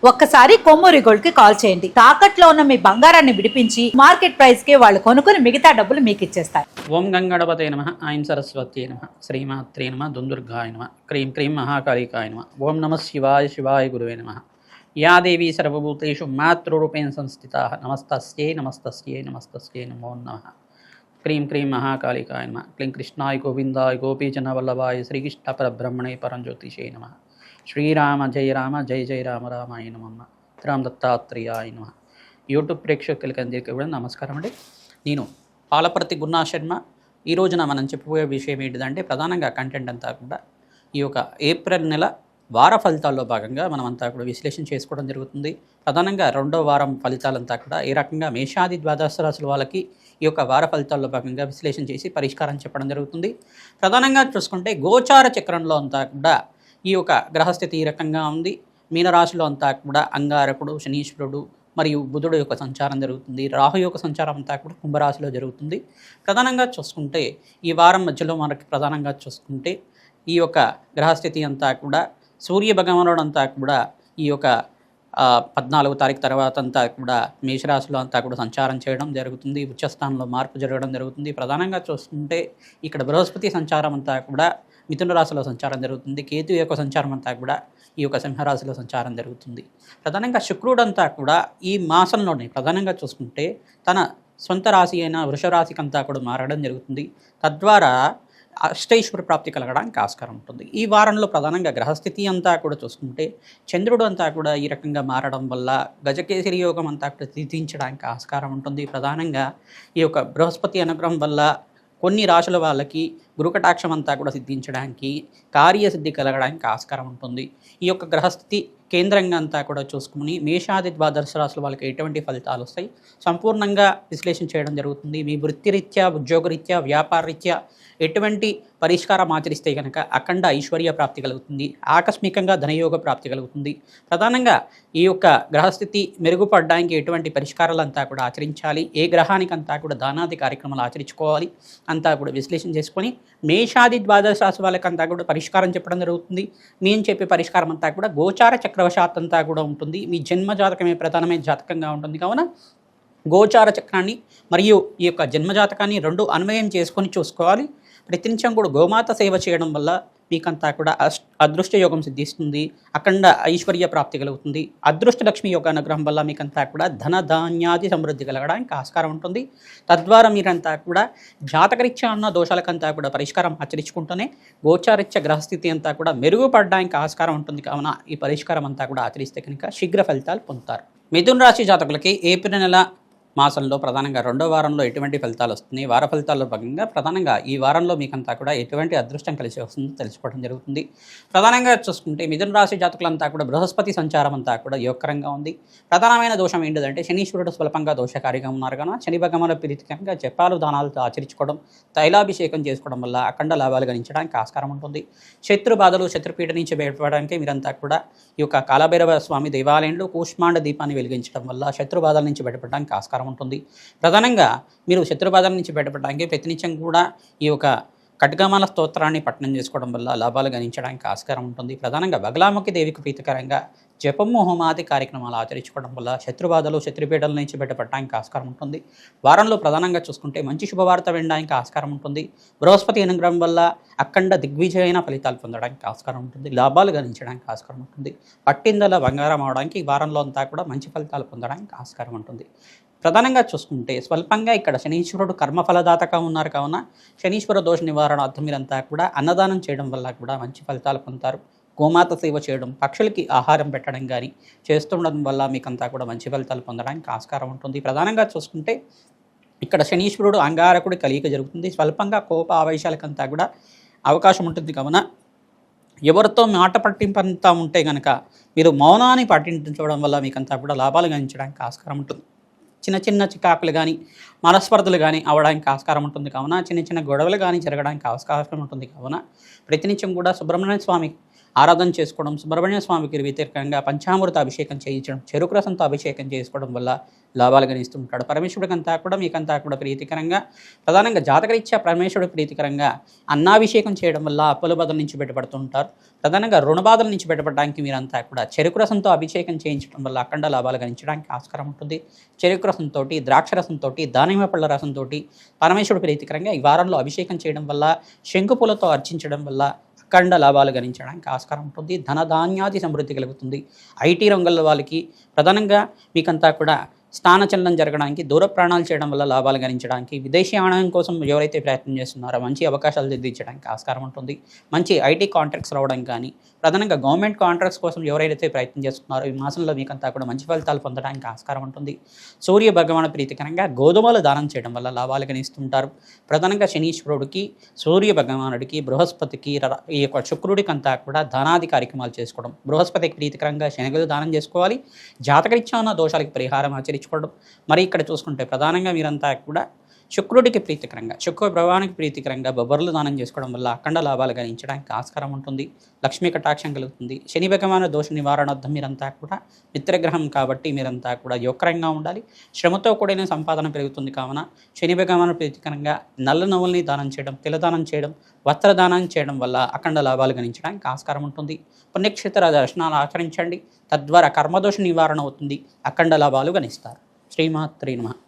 ఒక్కసారి కొమ్మూరి గోల్డ్ కి కాల్ చేయండి. తాకట్లో ఉన్న మీ బంగారాన్ని విడిపించి మార్కెట్ ప్రైస్ కి వాళ్ళు కొనుక్కుని మిగతా డబ్బులు మీకు ఇచ్చేస్తారు. ఓం గంగణపతే నమ, ఐం సరస్వతి నమ, శ్రీమాత్రే నమ, దుందుర్గాయ నమ, క్రీం క్రీం మహాకాళికాయ నమ. ఓం నమ శివాయ శివాయ గురువే నమ. యా దేవీ సర్వభూతేషు మాతృరూపేణ సంస్థితా నమస్తస్యై నమస్తస్యై నమస్తస్యై నమో నమః. క్రీం క్రీం మహాకాళికాయ నమ, క్లీం కృష్ణాయ గోవిందాయ గోపీజన వల్లభాయ శ్రీకృష్ణ పరబ్రహ్మణే పరంజ్యోతిషే నమ. శ్రీరామ జయ రామ జయ జయ రామ రామాయ నమః. రామ దత్తాత్రేయాయ నమః. యూట్యూబ్ ప్రేక్షకులకి అందరికీ కూడా నమస్కారం అండి. నేను పాలపర్తి గున్నా శర్మ. ఈ రోజున మనం చెప్పబోయే విషయం ఏంటిదంటే ప్రధానంగా కంటెంట్ అంతా కూడా ఈ యొక్క ఏప్రిల్ నెల వార ఫలితాల్లో భాగంగా మనం అంతా కూడా విశ్లేషణ చేసుకోవడం జరుగుతుంది. ప్రధానంగా రెండో వారం ఫలితాలంతా కూడా ఏ రకంగా మేషాది ద్వాదశ రాశుల వాళ్ళకి ఈ యొక్క వార ఫలితాల్లో భాగంగా విశ్లేషణ చేసి పరిష్కారం చెప్పడం జరుగుతుంది. ప్రధానంగా చూసుకుంటే గోచార చక్రంలో అంతా కూడా ఈ యొక్క గ్రహస్థితి ఈ రకంగా ఉంది. మీనరాశిలో అంతా కూడా అంగారకుడు, శనీశ్వరుడు మరియు బుధుడు యొక్క సంచారం జరుగుతుంది. రాహు యొక్క సంచారం అంతా కూడా కుంభరాశిలో జరుగుతుంది. ప్రధానంగా చూసుకుంటే ఈ వారం మధ్యలో మనకి ప్రధానంగా చూసుకుంటే ఈ యొక్క గ్రహస్థితి అంతా కూడా సూర్య భగవానుడు అంతా కూడా ఈ యొక్క 14వ తారీఖు తర్వాత అంతా కూడా మేషరాశిలో అంతా కూడా సంచారం చేయడం జరుగుతుంది. ఉచ్చస్థానంలో మార్పు జరగడం జరుగుతుంది. ప్రధానంగా చూసుకుంటే ఇక్కడ బృహస్పతి సంచారం అంతా కూడా మిథున రాశిలో సంచారం జరుగుతుంది. కేతు యొక్క సంచారం అంతా కూడా ఈ యొక్క సింహరాశిలో సంచారం జరుగుతుంది. ప్రధానంగా శుక్రుడు అంతా కూడా ఈ మాసంలోనే ప్రధానంగా చూసుకుంటే తన సొంత రాశి అయిన వృషరాశికి అంతా కూడా మారడం జరుగుతుంది. తద్వారా అష్టైశ్వర ప్రాప్తి కలగడానికి ఆస్కారం ఉంటుంది. ఈ వారంలో ప్రధానంగా గ్రహస్థితి అంతా కూడా చూసుకుంటే చంద్రుడు అంతా కూడా ఈ రకంగా మారడం వల్ల గజకేసరి యోగం అంతా కూడా సిద్ధించడానికి ఆస్కారం ఉంటుంది. ప్రధానంగా ఈ యొక్క బృహస్పతి అనుగ్రహం వల్ల కొన్ని రాశుల వాళ్ళకి గురుకటాక్షం అంతా కూడా సిద్ధించడానికి, కార్యసిద్ధి కలగడానికి ఆస్కారం ఉంటుంది. ఈ యొక్క గ్రహస్థితి కేంద్రంగా అంతా కూడా చూసుకుని మేషాది ద్వాదశ రాశుల వాళ్ళకి ఎటువంటి ఫలితాలు వస్తాయి సంపూర్ణంగా విశ్లేషణ చేయడం జరుగుతుంది. మీ వృత్తిరీత్యా, ఉద్యోగరీత్యా, వ్యాపారరీత్యా ఎటువంటి పరిష్కారం ఆచరిస్తే కనుక అఖండ ఐశ్వర్య ప్రాప్తి కలుగుతుంది. ఆకస్మికంగా ధనయోగ ప్రాప్తి కలుగుతుంది. ప్రధానంగా ఈ యొక్క గ్రహస్థితి మెరుగుపడడానికి ఎటువంటి పరిష్కారాలంతా కూడా ఆచరించాలి, ఏ గ్రహానికంతా కూడా దానాది కార్యక్రమాలు ఆచరించుకోవాలి అంతా కూడా విశ్లేషణ చేసుకొని మేషాది ద్వాదశ రాశి వాళ్ళకంతా కూడా పరిష్కారం చెప్పడం జరుగుతుంది. మేము చెప్పే పరిష్కారం అంతా కూడా గోచార చక్రవశాత్ అంతా కూడా ఉంటుంది. మీ జన్మ జాతకమే ప్రధానమైన జాతకంగా ఉంటుంది. కావున గోచార చక్రాన్ని మరియు ఈ యొక్క జన్మజాతకాన్ని రెండు అన్వయం చేసుకొని చూసుకోవాలి. ప్రతినిత్యం కూడా గోమాత సేవ చేయడం వల్ల మీకంతా కూడా అదృష్ట యోగం సిద్ధిస్తుంది. అఖండ ఐశ్వర్య ప్రాప్తి కలుగుతుంది. అదృష్ట లక్ష్మి యొక్క అనుగ్రహం వల్ల మీకంతా కూడా ధన ధాన్యాది సమృద్ధి కలగడానికి ఆస్కారం ఉంటుంది. తద్వారా మీరంతా కూడా జాతకరీత్యా ఉన్న దోషాలకంతా కూడా పరిష్కారం ఆచరించుకుంటూనే గోచారీత్య గ్రహస్థితి అంతా కూడా మెరుగుపడడానికి ఆస్కారం ఉంటుంది. కావున ఈ పరిష్కారం అంతా కూడా ఆచరిస్తే కనుక శీఘ్ర ఫలితాలు పొందుతారు. మిథున రాశి జాతకులకి ఏప్రిల్ నెల మాసంలో ప్రధానంగా రెండో వారంలో ఎటువంటి ఫలితాలు వస్తున్నాయి, వార ఫలితాల్లో భాగంగా ప్రధానంగా ఈ వారంలో మీకంతా కూడా ఎటువంటి అదృష్టం కలిసి వస్తుందో తెలుసుకోవడం జరుగుతుంది. ప్రధానంగా చూసుకుంటే మిథున రాశి జాతకులంతా కూడా బృహస్పతి సంచారం అంతా కూడా యోగకరంగా ఉంది. ప్రధానమైన దోషం ఏంటిదంటే శనీశ్వరుడు స్వల్పంగా దోషకారిగా ఉన్నారు కనుక శని భగవానుల ప్రీతికరంగా జపాలు దానాలతో ఆచరించుకోవడం, తైలాభిషేకం చేసుకోవడం వల్ల అఖండ లాభాలు గణించడానికి ఆస్కారం ఉంటుంది. శత్రు బాధలు, శత్రుపీఠ నుంచి బయటపడడానికి మీరంతా కూడా ఈ యొక్క కాలభైరవ స్వామి దేవాలయంలో కూష్మాండ దీపాన్ని వెలిగించడం వల్ల శత్రు బాధల నుంచి బయటపడడానికి ఆస్కారం ఉంటుంది. ప్రధానంగా మీరు శత్రుబాధల నుంచి బయటపడడానికి ప్రతినిత్యం కూడా ఈ యొక్క ఖడ్గమాల స్తోత్రాన్ని పఠనం చేసుకోవడం వల్ల లాభాలు గణించడానికి ఆస్కారం ఉంటుంది. ప్రధానంగా బగలాముఖి దేవికి ప్రీతికరంగా జపము హోమాది కార్యక్రమాలు ఆచరించుకోవడం వల్ల శత్రుబాధలు, శత్రుపీఠల నుంచి బయటపడడానికి ఆస్కారం ఉంటుంది. వారంలో ప్రధానంగా చూసుకుంటే మంచి శుభవార్త వినడానికి ఆస్కారం ఉంటుంది. బృహస్పతి అనుగ్రహం వల్ల అఖండ దిగ్విజయమైన ఫలితాలు పొందడానికి ఆస్కారం ఉంటుంది. లాభాలు గణించడానికి ఆస్కారం ఉంటుంది. పట్టిందల బంగారం అవడానికి ఈ వారంలో అంతా కూడా మంచి ఫలితాలు పొందడానికి ఆస్కారం ఉంటుంది. ప్రధానంగా చూసుకుంటే స్వల్పంగా ఇక్కడ శనీశ్వరుడు కర్మఫలదాతగా ఉన్నారు. కావున శనీశ్వర దోష నివారణార్థం మీరంతా కూడా అన్నదానం చేయడం వల్ల కూడా మంచి ఫలితాలు పొందుతారు. గోమాత సేవ చేయడం, పక్షులకి ఆహారం పెట్టడం కానీ చేస్తుండడం వల్ల మీకంతా కూడా మంచి ఫలితాలు పొందడానికి ఆస్కారం ఉంటుంది. ప్రధానంగా చూసుకుంటే ఇక్కడ శనీశ్వరుడు అంగారకుడి కలియిక జరుగుతుంది. స్వల్పంగా కోప ఆవేశాలకంతా కూడా అవకాశం ఉంటుంది. కావున ఎవరితో మాట పట్టింపంతా ఉంటే కనుక మీరు మౌనాన్ని పాటించడం వల్ల మీకంతా కూడా లాభాలు గణించడానికి ఆస్కారం ఉంటుంది. చిన్న చిన్న చికాకులు కానీ మనస్పర్ధలు కానీ అవడానికి ఆస్కారం ఉంటుంది. కావున చిన్న చిన్న గొడవలు కానీ జరగడానికి ఆస్కారం ఉంటుంది. కావున ప్రతినిత్యం కూడా సుబ్రహ్మణ్య స్వామి ఆరాధన చేసుకోవడం, సుబ్రహ్మణ్య స్వామికి వ్యతిరేకంగా పంచామృత అభిషేకం చేయించడం, చెరుకు రసంతో అభిషేకం చేసుకోవడం వల్ల లాభాలు గణిస్తుంటాడు. పరమేశ్వరుడికంతా కూడా మీకంతా కూడా ప్రీతికరంగా, ప్రధానంగా జాతకరీత్యా పరమేశ్వరుడు ప్రీతికరంగా అన్నాభిషేకం చేయడం వల్ల అప్పుల బాధల నుంచి బయటపడుతుంటారు. ప్రధానంగా రుణ బాధల నుంచి బయటపడడానికి మీరంతా కూడా చెరుకు రసంతో అభిషేకం చేయించడం వల్ల అఖండ లాభాలు గణించడానికి ఆస్కారం ఉంటుంది. చెరుకు రసంతో, ద్రాక్ష రసంతో, దానిమ్మ పళ్ళ రసంతో పరమేశ్వరుడు ప్రీతికరంగా ఈ వారంలో అభిషేకం చేయడం వల్ల, శంకుపూలతో అర్చించడం వల్ల అఖండ లాభాలు గణించడానికి ఆస్కారం ఉంటుంది. ధనధాన్యాది సమృద్ధి కలుగుతుంది. ఐటీ రంగంలో వాళ్ళకి ప్రధానంగా మీకంతా కూడా స్థానచలనం జరగడానికి, దూర ప్రయాణాలు చేయడం వల్ల లాభాలు గణించడానికి, విదేశీ ఆదాయం కోసం ఎవరైతే ప్రయత్నం చేస్తున్నారో మంచి అవకాశాలు సిద్ధించడానికి ఆస్కారం ఉంటుంది. మంచి ఐటీ కాంట్రాక్ట్స్ రావడం కానీ, ప్రధానంగా గవర్నమెంట్ కాంట్రాక్ట్స్ కోసం ఎవరైతే ప్రయత్నం చేస్తున్నారో ఈ మాసంలో మీకంతా కూడా మంచి ఫలితాలు పొందడానికి ఆస్కారం ఉంటుంది. సూర్య భగవాను ప్రీతికరంగా గోధుమలు దానం చేయడం వల్ల లాభాలు గణిస్తుంటారు. ప్రధానంగా శనీశ్వరుడికి, సూర్య భగవానుడికి, బృహస్పతికి, ఈ యొక్క శుక్రుడికి అంతా కూడా దానాది కార్యక్రమాలు చేసుకోవడం, బృహస్పతికి ప్రీతికరంగా శనగలు దానం చేసుకోవాలి. జాతకరీత్యా ఉన్న దోషాలకి పరిహారం ఆచరించుకోవడం. మరి ఇక్కడ చూసుకుంటే ప్రధానంగా మీరంతా కూడా శుక్రుడికి ప్రీతికరంగా, శుక్ర భగవానికి ప్రీతికరంగా బొబ్బర్లు దానం చేసుకోవడం వల్ల అఖండ లాభాలు గణించడానికి ఆస్కారం ఉంటుంది. లక్ష్మీ కటాక్షం కలుగుతుంది. శని భగవాను దోష నివారణార్థం మీరంతా కూడా మిత్రగ్రహం కాబట్టి మీరంతా కూడా యోగకరంగా ఉండాలి. శ్రమతో కూడిన సంపాదన పెరుగుతుంది కావున శని భగవాను ప్రీతికరంగా నల్ల నువ్వుల్ని దానం చేయడం, తిలదానం చేయడం, వస్త్రదానం చేయడం వల్ల అఖండ లాభాలు గణించడానికి ఆస్కారం ఉంటుంది. పుణ్యక్షేత్ర దర్శనాలు ఆచరించండి. తద్వారా కర్మదోష నివారణ అవుతుంది. అఖండ లాభాలు గణిస్తారు. శ్రీమాత్రే నమః.